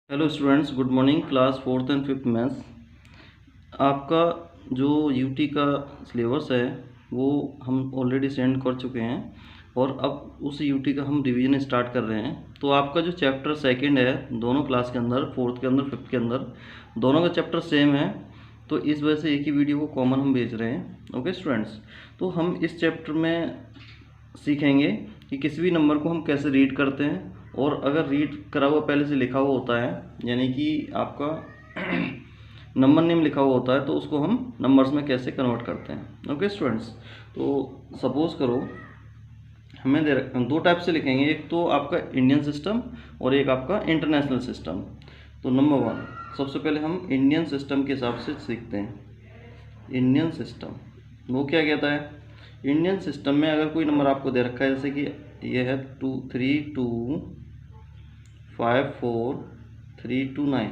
Hello students, good morning. Class fourth and fifth maths आपका जो UT का syllabus है वो हम ऑलरेडी सेंड कर चुके हैं और अब उस यूटी का हम रिवीजन स्टार्ट कर रहे हैं। तो आपका जो चैप्टर सेकंड है दोनों क्लास के अंदर, फोर्थ के अंदर, फिफ्थ के अंदर, दोनों का चैप्टर सेम है। तो इस वजह से एक ही वीडियो को कॉमन हम भेज रहे हैं। ओके स्टूडेंट्स, तो हम इस चैप्टर में सीखेंगे कि किसी भी नंबर को हम कैसे रीड करते हैं, और अगर रीड करा हुआ पहले से लिखा हुआ होता है, यानी कि आपका नंबर नेम लिखा हुआ होता है, तो उसको हम नंबर्स में कैसे कन्वर्ट करते हैं। ओके स्टूडेंट्स, तो सपोज करो हमें दो टाइप से लिखेंगे, एक तो आपका इंडियन सिस्टम और एक आपका इंटरनेशनल सिस्टम। तो नंबर वन, सबसे पहले हम इंडियन सिस्टम के हिसाब से सीखते हैं। इंडियन सिस्टम वो क्या कहता है? इंडियन सिस्टम में अगर कोई नंबर आपको दे रखा है, जैसे कि ये है 2 3 2 5 4 3 2 9।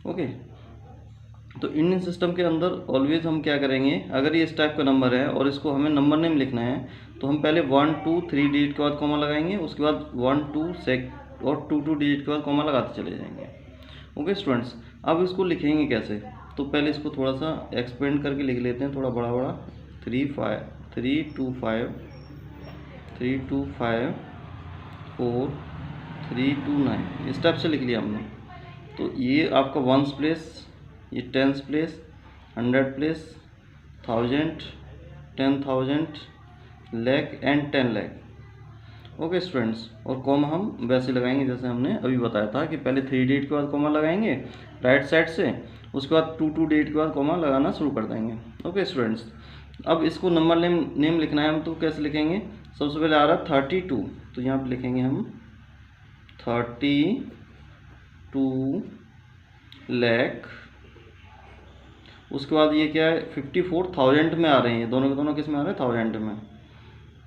ओके, तो इंडियन सिस्टम के अंदर ऑलवेज हम क्या करेंगे, अगर ये इस टाइप का नंबर है और इसको हमें नंबर नेम लिखना है, तो हम पहले 1 2 3 डिजिट के बाद कॉमा लगाएंगे, उसके बाद 1 2 और 2 2 डिजिट के बाद कॉमा लगाते चले जाएंगे। ओके स्टूडेंट्स, अब इसको लिखेंगे कैसे? तो पहले इसको थोड़ा सा एक्सपेंड करके लिख लेते हैं, थोड़ा बड़ा बड़ा। 3 2 5 3 2 5 4 3 2 9, इस टाइप से लिख लिया हमने। तो ये आपका वंस प्लेस, ये tens place, 100 place, 1000, 10,000, lakh and 10 lakh. Okay students, और कॉमा हम वैसे लगाएंगे जैसे हमने अभी बताया था कि पहले 3 डिजिट के बाद कॉमा लगाएंगे राइट साइड से, उसके बाद 2 2 डिजिट के बाद कॉमा लगाना शुरू कर देंगे। ओके स्टूडेंट्स, अब इसको नंबर नेम लिखना है हम, तो कैसे लिखेंगे? सबसे पहले आ रहा है 32, तो यहाँ पे लिखेंगे हम 32 लाख। उसके बाद ये क्या है, 54,000 में आ रहे हैं, ये दोनों के दोनों किस में आ रहे हैं? 1000 में।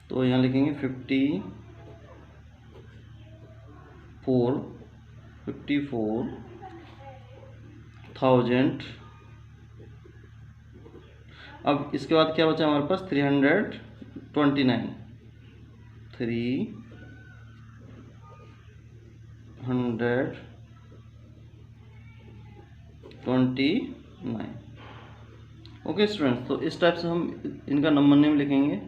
तो यहाँ लिखेंगे 54,000। अब इसके बाद क्या बचा हमारे पास? 329, 329। ओके स्टूडेंट्स, तो इस टाइप से हम इनका नंबर नेम लिखेंगे।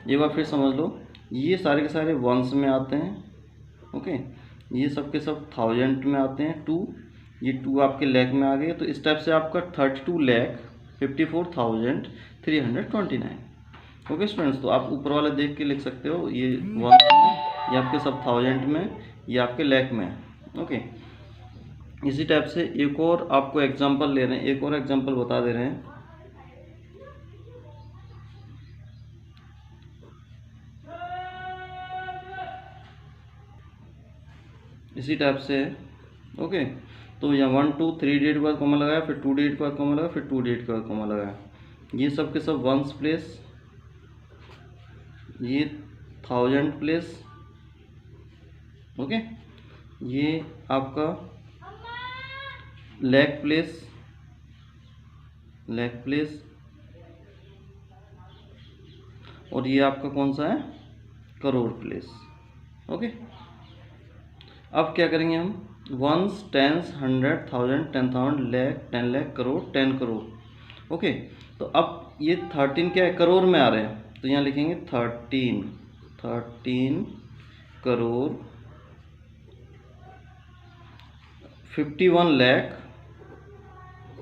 एक बार फिर समझ लो, ये सारे के सारे वंस में आते हैं। ओके, ये सब के सब 1000 में आते हैं। 2, ये 2 आपके लाख में आ गए। तो इस टाइप से आपका 32,54,329। ओके स्टूडेंट्स, तो आप ऊपर वाला देख के लिख सकते हो, ये वंस में, ये आपके सब 1000 में, ये आपके लाख में। ओके, इसी टाइप से एक और आपको एग्जांपल ले रहे हैं, एक और एग्जांपल बता दे रहे हैं। इसी टाइप से। ओके, तो यहाँ 1 2 3 डिजिट के बाद कॉमा लगाया, फिर 2 डिजिट के बाद कॉमा लगाया, फिर 2 डिजिट के बाद कॉमा लगाया। ये सब के सब वंस प्लेस, ये 1000 प्लेस। ओके, ये आपका लाख प्लेस, और ये आपका कौन सा है? करोड़ प्लेस। ओके, अब क्या करेंगे हम? Ones, tens, 100, 1000, 10,000, lakh, 10 lakh, crore, 10 crore. Okay, तो अब ये 13 क्या है? करोड़ में आ रहे हैं, तो यहाँ लिखेंगे 13 करोड़ 51 लाख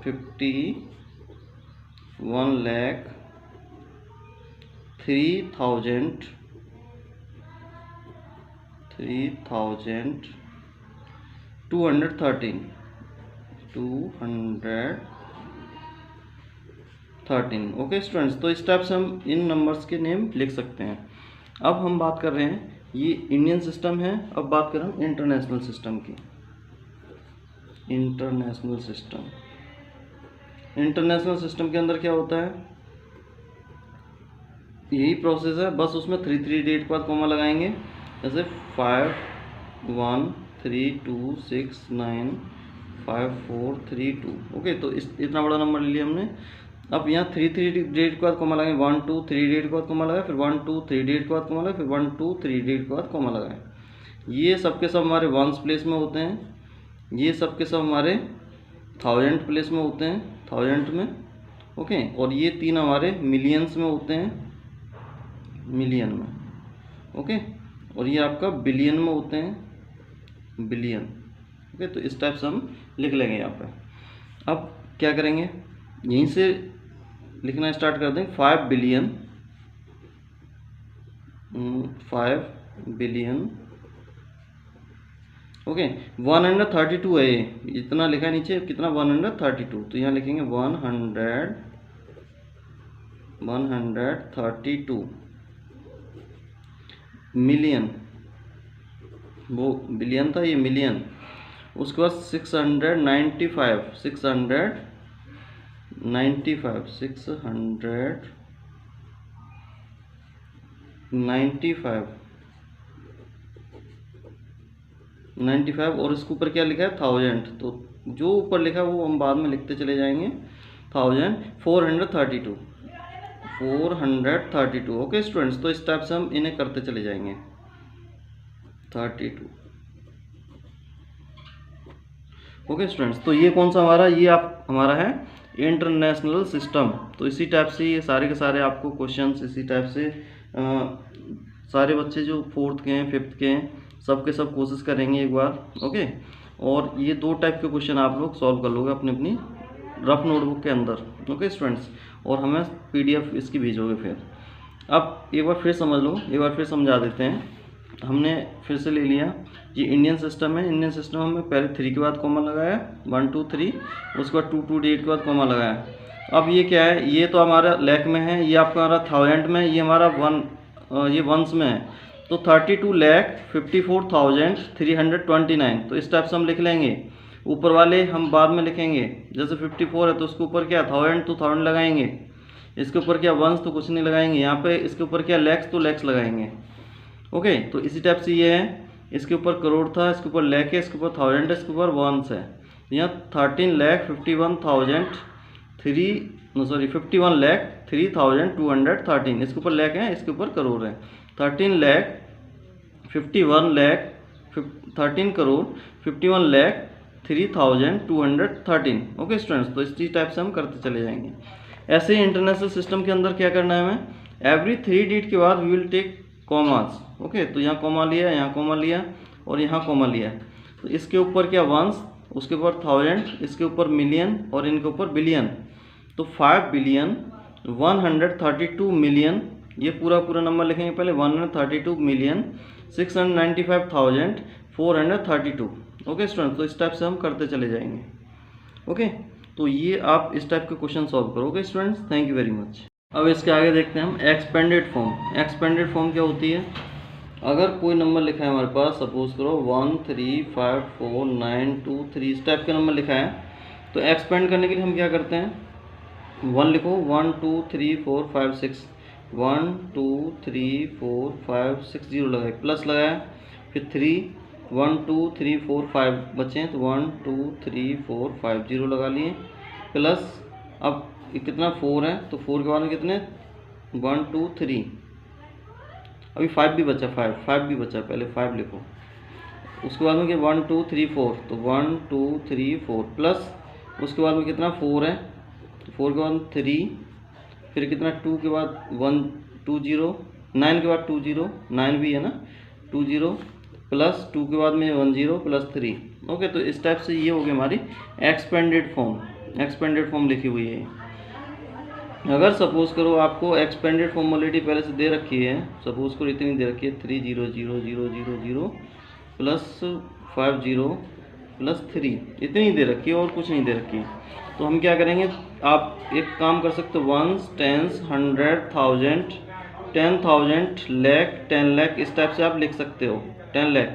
3,213। ओके स्टूडेंट्स, तो इस टाइप से हम इन नंबर्स के नेम लिख सकते हैं। अब हम बात कर रहे हैं, ये इंडियन सिस्टम है, अब बात कर रहे हैं इंटरनेशनल सिस्टम की। इंटरनेशनल सिस्टम के अंदर क्या होता है? यही प्रोसेस है, बस उसमें 3 3 डिजिट के बाद कॉमा लगाएंगे, जैसे 5 1 3 2 6 9 5 4 3 2। ओके, तो इतना बड़ा नंबर ले लिया हमने। अब यहाँ 3 3 डिजिट के बाद कॉमा लगाएंगे, 1 2 3 डिजिट के बाद कॉमा लगाए, फिर 1 2 3 डिजिट के बाद कॉमा लगाए, फिर 1 2 3 डिजिट के बाद कॉमा लगाए। ये सब के सब हमारे वंस प्लेस में होते हैं। ये सब के सब हमारे 1000 प्लेस में होते हैं, 1000 में, ओके। और ये 3 हमारे मिलियंस में होते हैं, मिलियन में, ओके। और ये आपका बिलियन में होते हैं, बिलियन, ओके। तो इस टाइप से हम लिख लेंगे यहाँ पे। अब क्या करेंगे, यहीं से लिखना स्टार्ट कर दें। 5 बिलियन, 5 बिलियन, ओके। 132 है ये, इतना लिखा है नीचे, कितना 132, तो यहाँ लिखेंगे 132 मिलियन, वो बिलियन था, ये मिलियन। उसके बाद 695 और इसके ऊपर क्या लिखा है 1000, तो जो ऊपर लिखा है वो हम बाद में लिखते चले जाएंगे। 432, ओके स्टूडेंट्स। तो इस टाइप से हम इन्हें करते चले जाएंगे। 32, ओके स्टूडेंट्स। तो ये कौन सा हमारा, ये आप हमारा है इंटरनेशनल सिस्टम। तो इसी टाइप से ये सारे के सारे आपको क्वेश्चंस इसी टाइप से सारे बच्चे जो 4th के हैं 5th के हैं सब के सब कोशिश करेंगे एक बार, ओके। और ये 2 टाइप के क्वेश्चन आप लोग सॉल्व कर लोगे अपनी अपनी रफ नोटबुक के अंदर, ओके स्टूडेंट्स। और हमें PDF इसकी भेजोगे फिर। अब एक बार फिर समझ लो, एक बार फिर समझा देते हैं। हमने फिर से ले लिया, ये इंडियन सिस्टम है। इंडियन सिस्टम में पहले 3 के बाद कॉमा लगाया, 1 2 3, उसके बाद 2 2 8 के बाद कॉमा लगाया। अब ये क्या है, ये तो हमारा लैख में है, ये आपका हमारा 1000 में, ये हमारा ये वंस में है। तो 32,54,329, तो इस टाइप से हम लिख लेंगे। ऊपर वाले हम बाद में लिखेंगे, जैसे 54 है तो उसके ऊपर क्या 1000 तो 1000 लगाएंगे, इसके ऊपर क्या वंस तो कुछ नहीं लगाएंगे, यहाँ पे इसके ऊपर क्या लैक्स तो लैक्स लगाएंगे, ओके। तो इसी टाइप से ये है, इसके ऊपर करोड़ था, इसके ऊपर लैख है, इसके ऊपर 1000 है, इसके ऊपर वंस है। यहाँ 51,3,213, इसके ऊपर लैख है, इसके ऊपर करोड़ है। 13 करोड़ 51,03,213, ओके स्टूडेंट्स। तो इसी टाइप से हम करते चले जाएंगे। ऐसे ही इंटरनेशनल सिस्टम के अंदर क्या करना है हमें, एवरी 3 डिजिट के बाद we will take commas, okay. तो यहाँ कॉमा लिया, यहाँ कॉमा लिया और यहाँ कॉमा लिया। तो इसके ऊपर क्या वंस, उसके ऊपर 1000, इसके ऊपर मिलियन और इनके ऊपर बिलियन। तो 5 बिलियन 132 मिलियन, ये पूरा नंबर लिखेंगे पहले, 132 मिलियन 695,432, ओके स्टूडेंट। तो इस टाइप से हम करते चले जाएंगे, ओके। तो ये आप इस टाइप के क्वेश्चन सॉल्व करोगे students. Thank you very much. अब इसके आगे देखते हैं हम एक्सपेंडेड फॉर्म। एक्सपेंडेड फॉर्म क्या होती है, अगर कोई नंबर लिखा है हमारे पास, सपोज करो 1 3 5 4 9 2 3, इस टाइप का नंबर लिखा है, तो एक्सपेंड करने के लिए हम क्या करते हैं, 1 लिखो, 1 2 3 4 5 6, 1 2 3 4 5 6, 0 लगाए, प्लस लगाया, फिर 3, 1 2 3 4 5 बचे हैं, तो 1 2 3 4 5, 0 लगा लिए, प्लस अब कितना 4 है, तो 4 के बाद में कितने 1 2 3, अभी 5 भी बचा, 5 भी बचा, पहले 5 लिखो। उसके बाद में क्या 1 2 3 4, तो 1 2 3 4, प्लस उसके बाद में कितना 4 है, तो 4 के बाद 3, फिर कितना 2 के बाद 1 2 0, 9 के बाद 2 0, 9 भी है ना, 2 0, प्लस 2 के बाद में 1 0 प्लस 3, ओके। तो इस टाइप से ये हो गई हमारी एक्सपेंडेड फॉर्म, एक्सपेंडेड फॉर्म लिखी हुई है। अगर सपोज करो आपको एक्सपेंडेड फॉर्मेलिटी पहले से दे रखी है, सपोज करो इतनी दे रखी है 3 0 0 0 0 0 प्लस 5 0 प्लस 3, इतनी दे रखी है और कुछ नहीं दे रखी है, तो हम क्या करेंगे, आप एक काम कर सकते हो, 1 10 100 1000 10,000 लैख 10 लाख, इस टाइप से आप लिख सकते हो 10 लाख।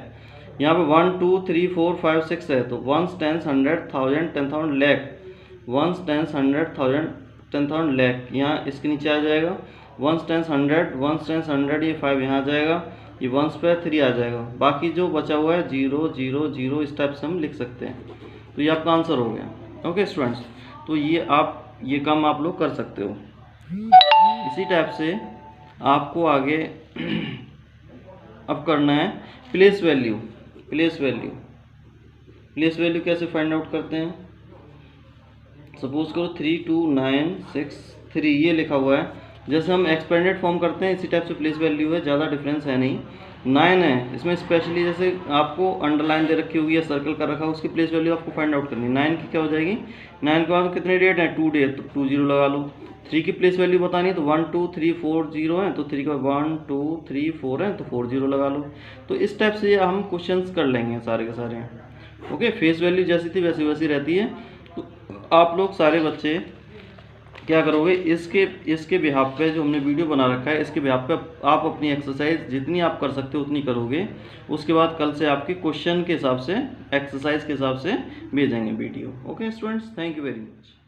यहाँ पे 1 2 3 4 5 6 है, तो 1 10 100 1000 10,000 लैख, 1 10 100 1000 10,000 लैख, यहाँ इसके नीचे आ जाएगा 1 10 100 1 10 100, ये 5 यहाँ आ जाएगा, ये 1 पे 3 आ जाएगा, बाकी जो बचा हुआ है 0 0 0, इस टाइप से हम लिख सकते हैं। तो ये आपका आंसर हो गया, ओके स्टूडेंट्स। तो ये काम आप लोग कर सकते हो। इसी टाइप से आपको आगे अब करना है place value. Place place value कैसे फाइंड आउट करते हैं? सपोज करो 32963 ये लिखा हुआ है, जैसे हम एक्सपेंडेड फॉर्म करते हैं इसी टाइप से प्लेस वैल्यू है, ज़्यादा डिफरेंस है नहीं। 9 है, इसमें स्पेशली जैसे आपको अंडरलाइन दे रखी होगी या सर्कल कर रखा है, उसकी प्लेस वैल्यू आपको फाइंड आउट करनी है। 9 की क्या हो जाएगी? 9 के बाद कितने डेट हैं? 2 डेट, तो 2 0 लगा लो। 3 की प्लेस वैल्यू बतानी है तो 1 2 3 4 0 है, तो 3 के बाद 1 2 3 4 है, तो 4 0 लगा लो। तो इस टाइप से हम क्वेश्चंस कर लेंगे सारे के सारे। ओके, फेस वैल्यू जैसी थी वैसी वैसी रहती है। तो आप लोग सारे बच्चे क्या करोगे, इसके बिहाफ पे जो हमने वीडियो बना रखा है, इसके बिहाफ पे आप अपनी एक्सरसाइज जितनी आप कर सकते हो उतनी करोगे। उसके बाद कल से आपके क्वेश्चन के हिसाब से, एक्सरसाइज के हिसाब से भेजेंगे video. Okay students, thank you very much.